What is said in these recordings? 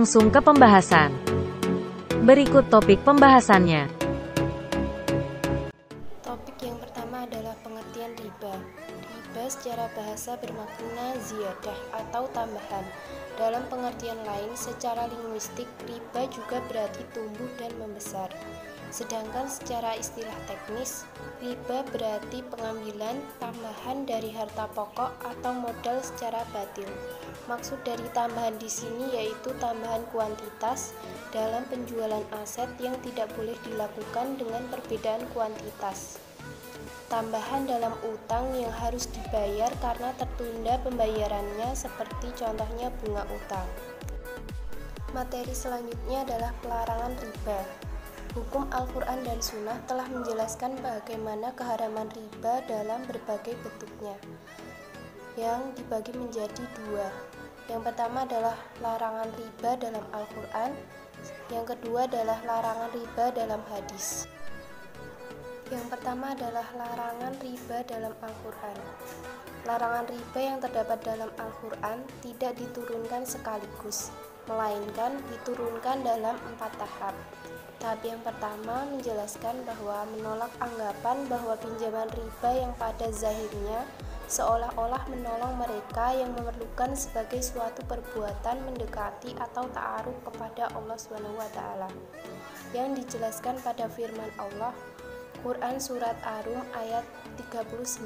langsung ke pembahasan. Berikut topik pembahasannya. Topik yang pertama adalah pengertian riba. Riba secara bahasa bermakna ziyadah atau tambahan. Dalam pengertian lain, secara linguistik, riba juga berarti tumbuh dan membesar. Sedangkan secara istilah teknis, riba berarti pengambilan tambahan dari harta pokok atau modal secara batil. Maksud dari tambahan di sini yaitu tambahan kuantitas dalam penjualan aset yang tidak boleh dilakukan dengan perbedaan kuantitas. Tambahan dalam utang yang harus dibayar karena tertunda pembayarannya, seperti contohnya bunga utang. Materi selanjutnya adalah pelarangan riba. Hukum Al-Quran dan Sunnah telah menjelaskan bagaimana keharaman riba dalam berbagai bentuknya, yang dibagi menjadi dua. Yang pertama adalah larangan riba dalam Al-Quran, yang kedua adalah larangan riba dalam hadis. Yang pertama adalah larangan riba dalam Al-Quran. Larangan riba yang terdapat dalam Al-Quran tidak diturunkan sekaligus, melainkan diturunkan dalam 4 tahap. Tahap yang pertama menjelaskan bahwa menolak anggapan bahwa pinjaman riba yang pada zahirnya seolah-olah menolong mereka yang memerlukan sebagai suatu perbuatan mendekati atau ta'aruf kepada Allah SWT, yang dijelaskan pada firman Allah Quran Surat Ar-Rum ayat 39.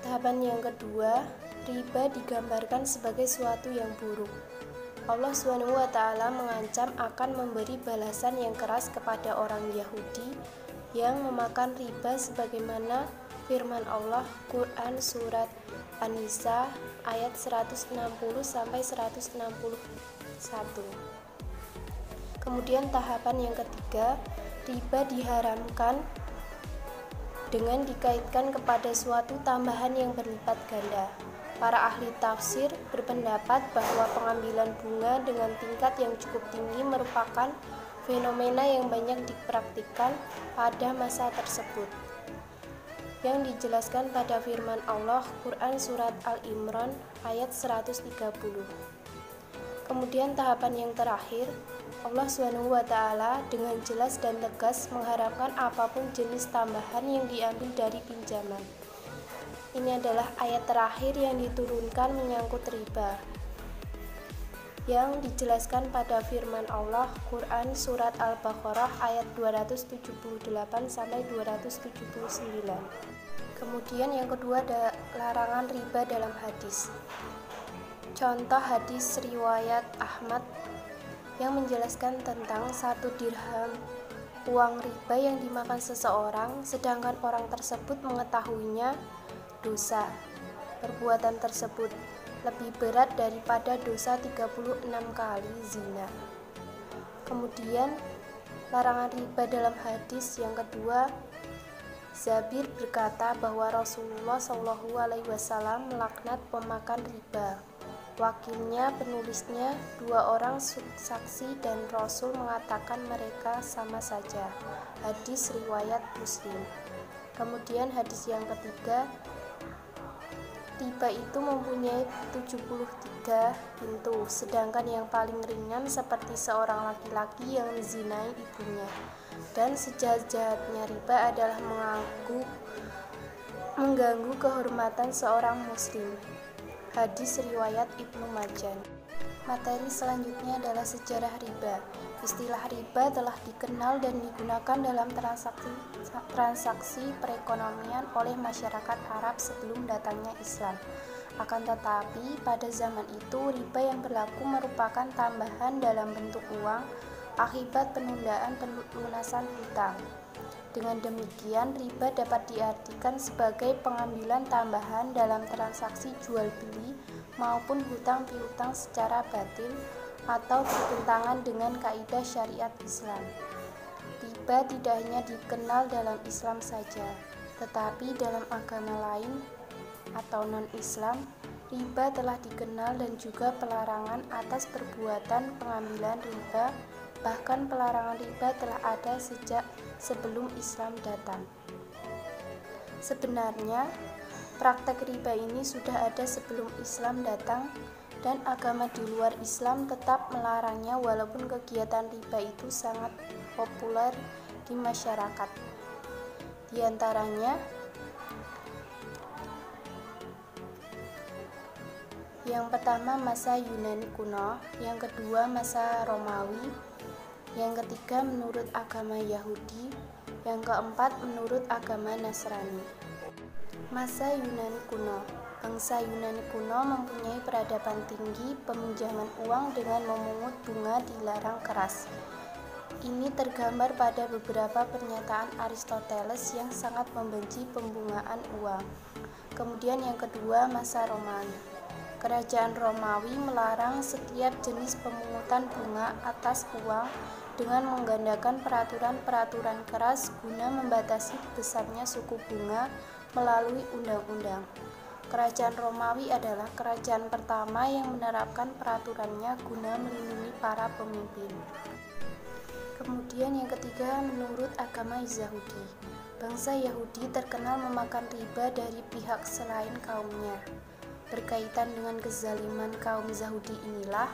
Tahapan yang kedua, riba digambarkan sebagai suatu yang buruk. Allah SWT mengancam akan memberi balasan yang keras kepada orang Yahudi yang memakan riba, sebagaimana firman Allah Quran Surat An-Nisa ayat 160-161. Kemudian tahapan yang ketiga, riba diharamkan dengan dikaitkan kepada suatu tambahan yang berlipat ganda. Para ahli tafsir berpendapat bahwa pengambilan bunga dengan tingkat yang cukup tinggi merupakan fenomena yang banyak dipraktikkan pada masa tersebut, yang dijelaskan pada firman Allah Quran Surat Al-Imran ayat 130. Kemudian tahapan yang terakhir, Allah SWT dengan jelas dan tegas mengharamkan apapun jenis tambahan yang diambil dari pinjaman. Ini adalah ayat terakhir yang diturunkan menyangkut riba, yang dijelaskan pada firman Allah Quran Surat Al-Baqarah ayat 278-279. Kemudian yang kedua ada larangan riba dalam hadis. Contoh hadis riwayat Ahmad yang menjelaskan tentang 1 dirham uang riba yang dimakan seseorang, sedangkan orang tersebut mengetahuinya. Dosa perbuatan tersebut lebih berat daripada dosa 36 kali zina. Kemudian larangan riba dalam hadis yang kedua, Zabir berkata bahwa Rasulullah SAW melaknat pemakan riba. Wakilnya, penulisnya, 2 orang saksi, dan Rasul mengatakan mereka sama saja. Hadis riwayat Muslim. Kemudian hadis yang ketiga, riba itu mempunyai 73 pintu, sedangkan yang paling ringan seperti seorang laki-laki yang menzinai ibunya. Dan sejahat-jahatnya riba adalah mengganggu kehormatan seorang muslim. Hadis riwayat Ibnu Majah. Materi selanjutnya adalah sejarah riba. Istilah riba telah dikenal dan digunakan dalam transaksi perekonomian oleh masyarakat Arab sebelum datangnya Islam. Akan tetapi, pada zaman itu riba yang berlaku merupakan tambahan dalam bentuk uang akibat penundaan pelunasan hutang. Dengan demikian, riba dapat diartikan sebagai pengambilan tambahan dalam transaksi jual beli maupun hutang piutang secara batil atau bertentangan dengan kaidah syariat Islam. Riba tidak hanya dikenal dalam Islam saja, tetapi dalam agama lain atau non-Islam, riba telah dikenal dan juga pelarangan atas perbuatan pengambilan riba. Bahkan pelarangan riba telah ada sejak sebelum Islam datang. Sebenarnya, Praktek riba ini sudah ada sebelum Islam datang dan agama di luar Islam tetap melarangnya walaupun kegiatan riba itu sangat populer di masyarakat. Di antaranya yang pertama masa Yunani kuno, yang kedua masa Romawi, yang ketiga menurut agama Yahudi, yang keempat menurut agama Nasrani. Masa Yunani kuno. Bangsa Yunani kuno mempunyai peradaban tinggi, peminjaman uang dengan memungut bunga dilarang keras. Ini tergambar pada beberapa pernyataan Aristoteles yang sangat membenci pembungaan uang. Kemudian yang kedua masa Romawi. Kerajaan Romawi melarang setiap jenis pemungutan bunga atas uang dengan menggandakan peraturan-peraturan keras guna membatasi besarnya suku bunga melalui undang-undang. Kerajaan Romawi adalah kerajaan pertama yang menerapkan peraturannya guna melindungi para pemimpin. Kemudian yang ketiga menurut agama Yahudi. Bangsa Yahudi terkenal memakan riba dari pihak selain kaumnya. Berkaitan dengan kezaliman kaum Yahudi inilah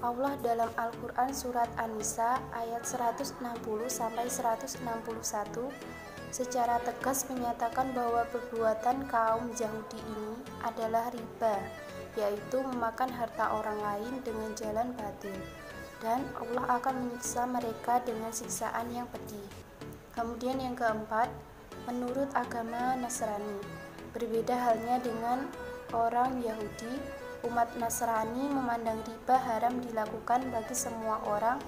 Allah dalam Al-Quran surat An-Nisa ayat 160-161 secara tegas menyatakan bahwa perbuatan kaum Yahudi ini adalah riba, yaitu memakan harta orang lain dengan jalan batil, dan Allah akan menyiksa mereka dengan siksaan yang pedih. Kemudian yang keempat, menurut agama Nasrani. Berbeda halnya dengan orang Yahudi, umat Nasrani memandang riba haram dilakukan bagi semua orang,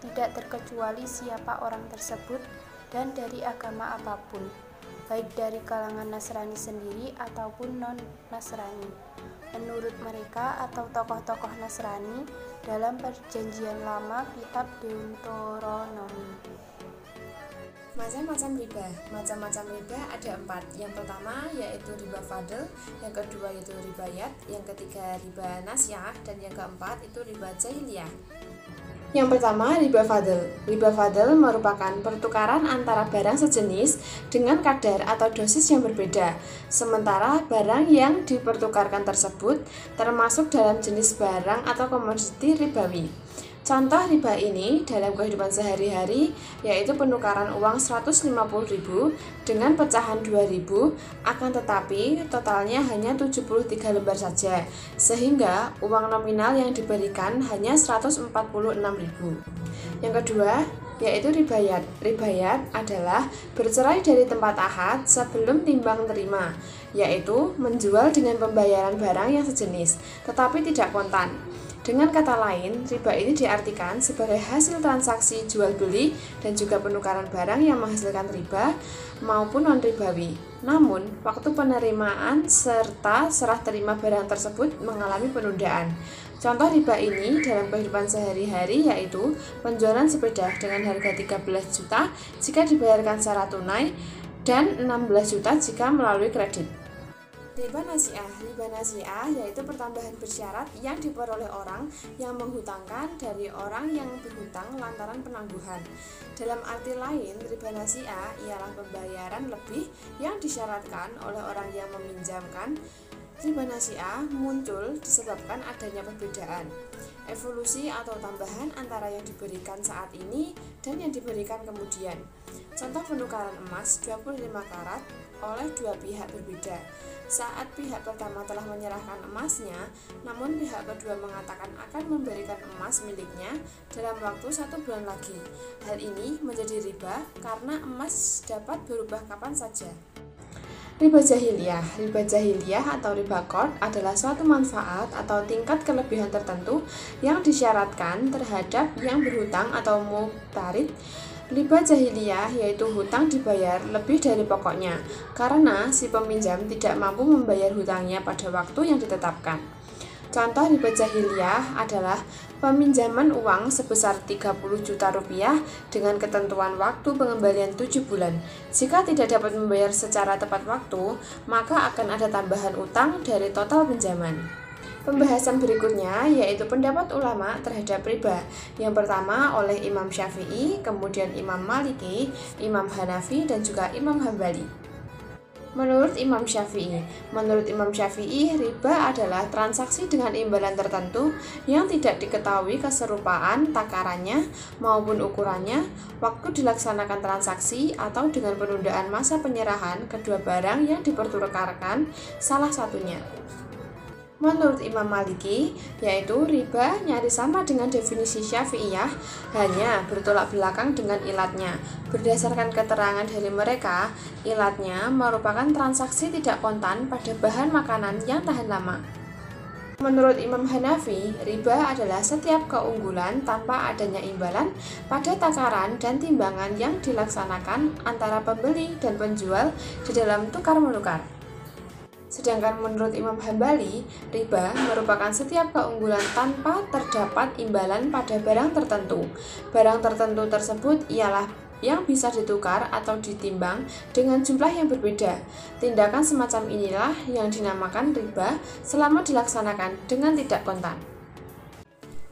tidak terkecuali siapa orang tersebut dan dari agama apapun, baik dari kalangan Nasrani sendiri ataupun non-Nasrani. Menurut mereka atau tokoh-tokoh Nasrani dalam Perjanjian Lama kitab Deuteronomi. Macam-macam riba ada 4. Yang pertama yaitu riba fadl, yang kedua yaitu riba yad, yang ketiga riba nasyah, dan yang keempat itu riba jahiliyah. Yang pertama, riba fadl. Riba fadl merupakan pertukaran antara barang sejenis dengan kadar atau dosis yang berbeda, sementara barang yang dipertukarkan tersebut termasuk dalam jenis barang atau komoditi ribawi. Contoh riba ini dalam kehidupan sehari-hari yaitu penukaran uang 150.000 dengan pecahan 2.000, akan tetapi totalnya hanya 73 lembar saja, sehingga uang nominal yang diberikan hanya 146.000. Yang kedua yaitu riba yad. Riba yad adalah bercerai dari tempat akad sebelum timbang terima, yaitu menjual dengan pembayaran barang yang sejenis tetapi tidak kontan. Dengan kata lain, riba ini diartikan sebagai hasil transaksi jual beli dan juga penukaran barang yang menghasilkan riba maupun non-ribawi. Namun, waktu penerimaan serta serah terima barang tersebut mengalami penundaan. Contoh riba ini dalam kehidupan sehari-hari yaitu penjualan sepeda dengan harga 13 juta jika dibayarkan secara tunai dan 16 juta jika melalui kredit. Riba nasi'ah yaitu pertambahan bersyarat yang diperoleh orang yang menghutangkan dari orang yang berhutang lantaran penangguhan. Dalam arti lain, riba nasi'ah ialah pembayaran lebih yang disyaratkan oleh orang yang meminjamkan. Riba nasi'ah muncul disebabkan adanya perbedaan evolusi atau tambahan antara yang diberikan saat ini dan yang diberikan kemudian. Contoh penukaran emas 25 karat oleh dua pihak berbeda. Saat pihak pertama telah menyerahkan emasnya, namun pihak kedua mengatakan akan memberikan emas miliknya dalam waktu 1 bulan lagi. Hal ini menjadi riba karena emas dapat berubah kapan saja. Riba jahiliyah atau riba qard adalah suatu manfaat atau tingkat kelebihan tertentu yang disyaratkan terhadap yang berhutang atau muqtarid. Riba jahiliyah yaitu hutang dibayar lebih dari pokoknya karena si peminjam tidak mampu membayar hutangnya pada waktu yang ditetapkan. Contoh riba jahiliyah adalah peminjaman uang sebesar 30 juta rupiah dengan ketentuan waktu pengembalian 7 bulan. Jika tidak dapat membayar secara tepat waktu, maka akan ada tambahan utang dari total pinjaman. Pembahasan berikutnya yaitu pendapat ulama terhadap riba. Yang pertama oleh Imam Syafi'i, kemudian Imam Maliki, Imam Hanafi, dan juga Imam Hambali. Menurut Imam Syafi'i, riba adalah transaksi dengan imbalan tertentu yang tidak diketahui keserupaan takarannya maupun ukurannya, waktu dilaksanakan transaksi, atau dengan penundaan masa penyerahan kedua barang yang dipertukarkan salah satunya. Menurut Imam Maliki, yaitu riba nyaris sama dengan definisi Syafi'iyah, hanya bertolak belakang dengan ilatnya. Berdasarkan keterangan dari mereka, ilatnya merupakan transaksi tidak kontan pada bahan makanan yang tahan lama. Menurut Imam Hanafi, riba adalah setiap keunggulan tanpa adanya imbalan pada takaran dan timbangan yang dilaksanakan antara pembeli dan penjual di dalam tukar-menukar. Sedangkan menurut Imam Hambali, riba merupakan setiap keunggulan tanpa terdapat imbalan pada barang tertentu. Barang tertentu tersebut ialah yang bisa ditukar atau ditimbang dengan jumlah yang berbeda. Tindakan semacam inilah yang dinamakan riba selama dilaksanakan dengan tidak kontan.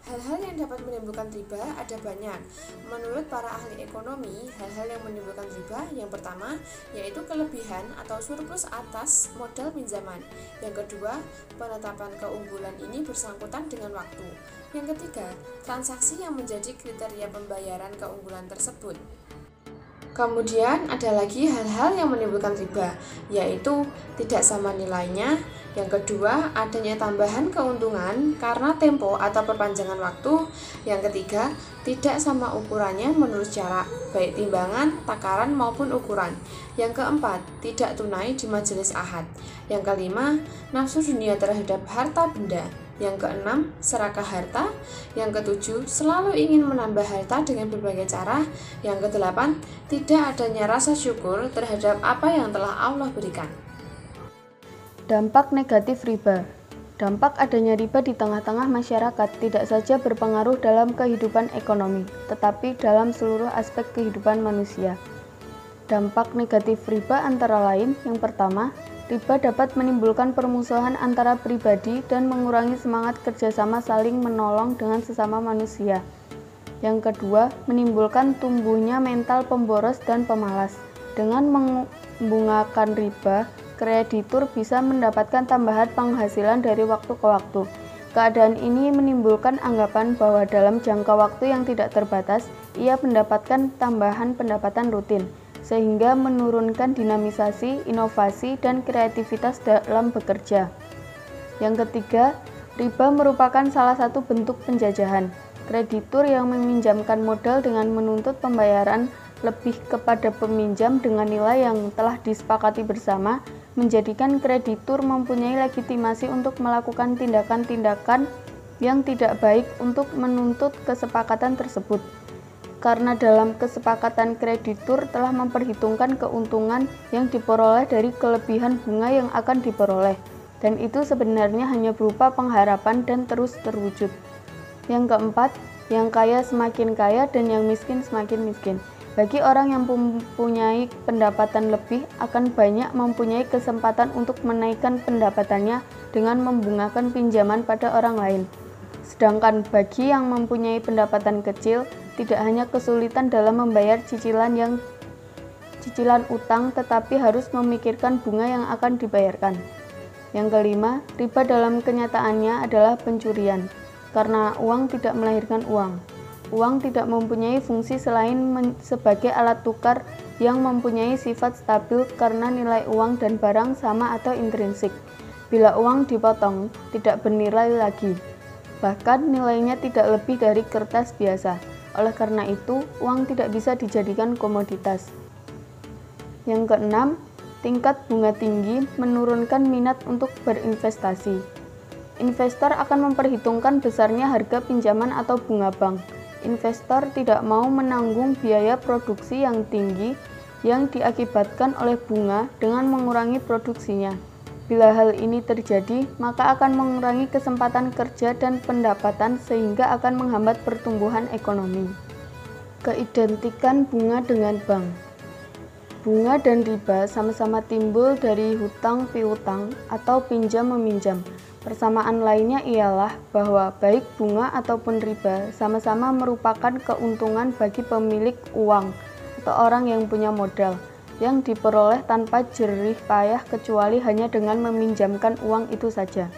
Hal-hal yang dapat menimbulkan riba ada banyak. Menurut para ahli ekonomi, hal-hal yang menimbulkan riba yang pertama yaitu kelebihan atau surplus atas modal pinjaman. Yang kedua, penetapan keunggulan ini bersangkutan dengan waktu. Yang ketiga, transaksi yang menjadi kriteria pembayaran keunggulan tersebut. Kemudian ada lagi hal-hal yang menimbulkan riba, yaitu tidak sama nilainya. Yang kedua, adanya tambahan keuntungan karena tempo atau perpanjangan waktu. Yang ketiga, tidak sama ukurannya menurut syarak, baik timbangan, takaran maupun ukuran. Yang keempat, tidak tunai di majelis ahad. Yang kelima, nafsu dunia terhadap harta benda. Yang keenam, serakah harta. Yang ketujuh, selalu ingin menambah harta dengan berbagai cara. Yang kedelapan, tidak adanya rasa syukur terhadap apa yang telah Allah berikan. Dampak negatif riba. Dampak adanya riba di tengah-tengah masyarakat tidak saja berpengaruh dalam kehidupan ekonomi, tetapi dalam seluruh aspek kehidupan manusia. Dampak negatif riba antara lain, yang pertama, riba dapat menimbulkan permusuhan antara pribadi dan mengurangi semangat kerjasama saling menolong dengan sesama manusia. Yang kedua, menimbulkan tumbuhnya mental pemboros dan pemalas. Dengan membungakan riba, kreditur bisa mendapatkan tambahan penghasilan dari waktu ke waktu. Keadaan ini menimbulkan anggapan bahwa dalam jangka waktu yang tidak terbatas, ia mendapatkan tambahan pendapatan rutin, sehingga menurunkan dinamisasi, inovasi, dan kreativitas dalam bekerja. Yang ketiga, riba merupakan salah satu bentuk penjajahan. Kreditur yang meminjamkan modal dengan menuntut pembayaran lebih kepada peminjam dengan nilai yang telah disepakati bersama, menjadikan kreditur mempunyai legitimasi untuk melakukan tindakan-tindakan yang tidak baik untuk menuntut kesepakatan tersebut. Karena dalam kesepakatan kreditur telah memperhitungkan keuntungan yang diperoleh dari kelebihan bunga yang akan diperoleh, dan itu sebenarnya hanya berupa pengharapan dan terus terwujud. Yang keempat, yang kaya semakin kaya dan yang miskin semakin miskin. Bagi orang yang mempunyai pendapatan lebih, akan banyak mempunyai kesempatan untuk menaikkan pendapatannya dengan membungakan pinjaman pada orang lain. Sedangkan bagi yang mempunyai pendapatan kecil, tidak hanya kesulitan dalam membayar cicilan utang, tetapi harus memikirkan bunga yang akan dibayarkan. Yang kelima, riba dalam kenyataannya adalah pencurian, karena uang tidak melahirkan uang. Uang tidak mempunyai fungsi selain sebagai alat tukar yang mempunyai sifat stabil karena nilai uang dan barang sama atau intrinsik. Bila uang dipotong, tidak bernilai lagi. Bahkan nilainya tidak lebih dari kertas biasa. Oleh karena itu, uang tidak bisa dijadikan komoditas. Yang keenam, tingkat bunga tinggi menurunkan minat untuk berinvestasi. Investor akan memperhitungkan besarnya harga pinjaman atau bunga bank. Investor tidak mau menanggung biaya produksi yang tinggi yang diakibatkan oleh bunga dengan mengurangi produksinya. Bila hal ini terjadi, maka akan mengurangi kesempatan kerja dan pendapatan sehingga akan menghambat pertumbuhan ekonomi. Keidentikan bunga dengan bank. Bunga dan riba sama-sama timbul dari hutang piutang atau pinjam meminjam. Persamaan lainnya ialah bahwa baik bunga ataupun riba sama-sama merupakan keuntungan bagi pemilik uang atau orang yang punya modal. yang diperoleh tanpa jerih payah kecuali hanya dengan meminjamkan uang itu saja.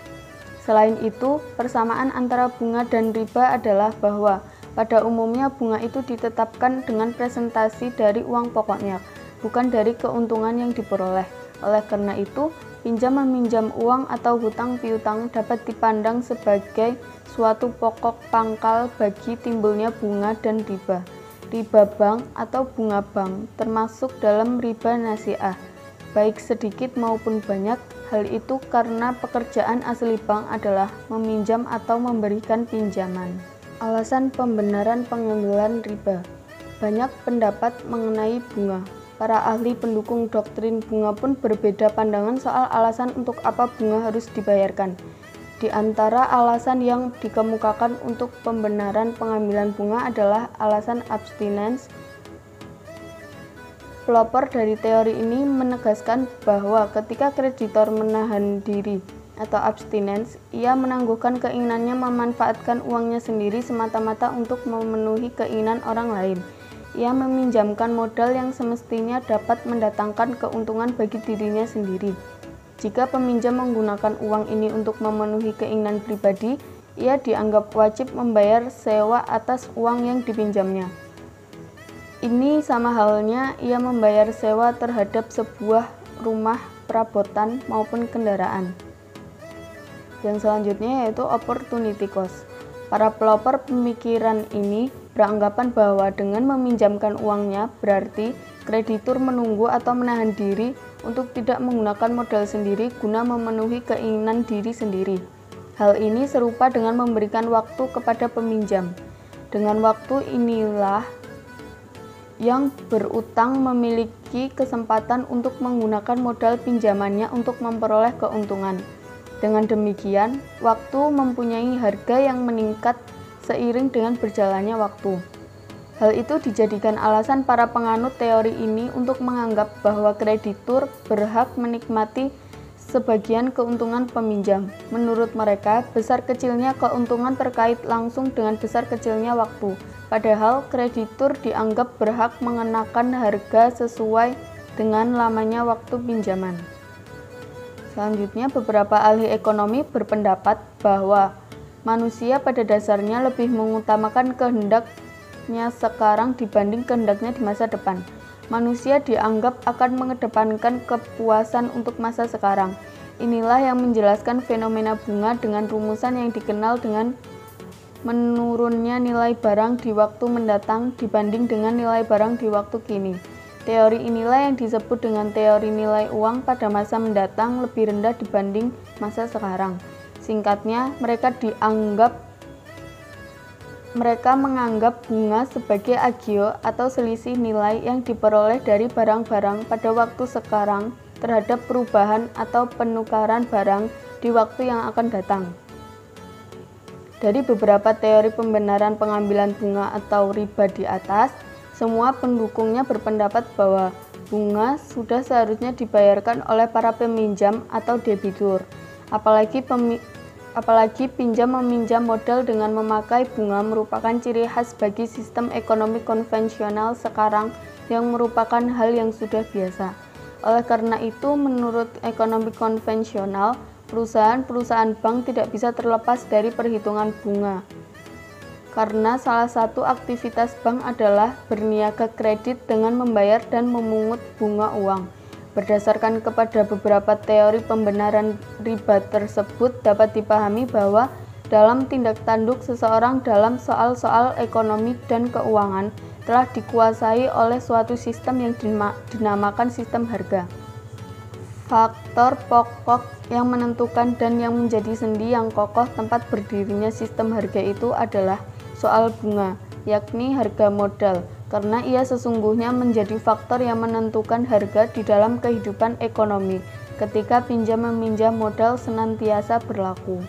Selain itu, persamaan antara bunga dan riba adalah bahwa pada umumnya bunga itu ditetapkan dengan presentasi dari uang pokoknya, bukan dari keuntungan yang diperoleh. Oleh karena itu, pinjam-meminjam uang atau hutang piutang dapat dipandang sebagai suatu pokok pangkal bagi timbulnya bunga dan riba. Riba bank atau bunga bank termasuk dalam riba nasiah, baik sedikit maupun banyak. Hal itu karena pekerjaan asli bank adalah meminjam atau memberikan pinjaman. Alasan pembenaran pengambilan riba. Banyak pendapat mengenai bunga. Para ahli pendukung doktrin bunga pun berbeda pandangan soal alasan untuk apa bunga harus dibayarkan. Di antara alasan yang dikemukakan untuk pembenaran pengambilan bunga adalah alasan abstinence. Pelopor dari teori ini menegaskan bahwa ketika kreditor menahan diri atau abstinence, ia menangguhkan keinginannya memanfaatkan uangnya sendiri semata-mata untuk memenuhi keinginan orang lain. Ia meminjamkan modal yang semestinya dapat mendatangkan keuntungan bagi dirinya sendiri. Jika peminjam menggunakan uang ini untuk memenuhi keinginan pribadi, ia dianggap wajib membayar sewa atas uang yang dipinjamnya. Ini sama halnya ia membayar sewa terhadap sebuah rumah perabotan maupun kendaraan. Yang selanjutnya yaitu opportunity cost. Para pelopor pemikiran ini beranggapan bahwa dengan meminjamkan uangnya berarti kreditur menunggu atau menahan diri untuk tidak menggunakan modal sendiri guna memenuhi keinginan diri sendiri. Hal ini serupa dengan memberikan waktu kepada peminjam. Dengan waktu inilah yang berutang memiliki kesempatan untuk menggunakan modal pinjamannya untuk memperoleh keuntungan. Dengan demikian, waktu mempunyai harga yang meningkat seiring dengan berjalannya waktu. Hal itu dijadikan alasan para penganut teori ini untuk menganggap bahwa kreditur berhak menikmati sebagian keuntungan peminjam. Menurut mereka, besar kecilnya keuntungan terkait langsung dengan besar kecilnya waktu. Padahal kreditur dianggap berhak mengenakan harga sesuai dengan lamanya waktu pinjaman. Selanjutnya, beberapa ahli ekonomi berpendapat bahwa manusia pada dasarnya lebih mengutamakan kehendaknya sekarang dibanding kehendaknya di masa depan. Manusia dianggap akan mengedepankan kepuasan untuk masa sekarang. Inilah yang menjelaskan fenomena bunga dengan rumusan yang dikenal dengan menurunnya nilai barang di waktu mendatang dibanding dengan nilai barang di waktu kini. Teori inilah yang disebut dengan teori nilai uang pada masa mendatang lebih rendah dibanding masa sekarang. Singkatnya, mereka menganggap bunga sebagai agio atau selisih nilai yang diperoleh dari barang-barang pada waktu sekarang terhadap perubahan atau penukaran barang di waktu yang akan datang. Dari beberapa teori pembenaran pengambilan bunga atau riba di atas, semua pendukungnya berpendapat bahwa bunga sudah seharusnya dibayarkan oleh para peminjam atau debitur. Apalagi pinjam-meminjam modal dengan memakai bunga merupakan ciri khas bagi sistem ekonomi konvensional sekarang yang merupakan hal yang sudah biasa. Oleh karena itu, menurut ekonomi konvensional, perusahaan-perusahaan bank tidak bisa terlepas dari perhitungan bunga. Karena salah satu aktivitas bank adalah berniaga kredit dengan membayar dan memungut bunga uang. Berdasarkan kepada beberapa teori pembenaran riba tersebut dapat dipahami bahwa dalam tindak tanduk seseorang dalam soal-soal ekonomi dan keuangan telah dikuasai oleh suatu sistem yang dinamakan sistem harga. Faktor pokok yang menentukan dan yang menjadi sendi yang kokoh tempat berdirinya sistem harga itu adalah soal bunga, yakni harga modal, karena ia sesungguhnya menjadi faktor yang menentukan harga di dalam kehidupan ekonomi ketika pinjam-meminjam modal senantiasa berlaku.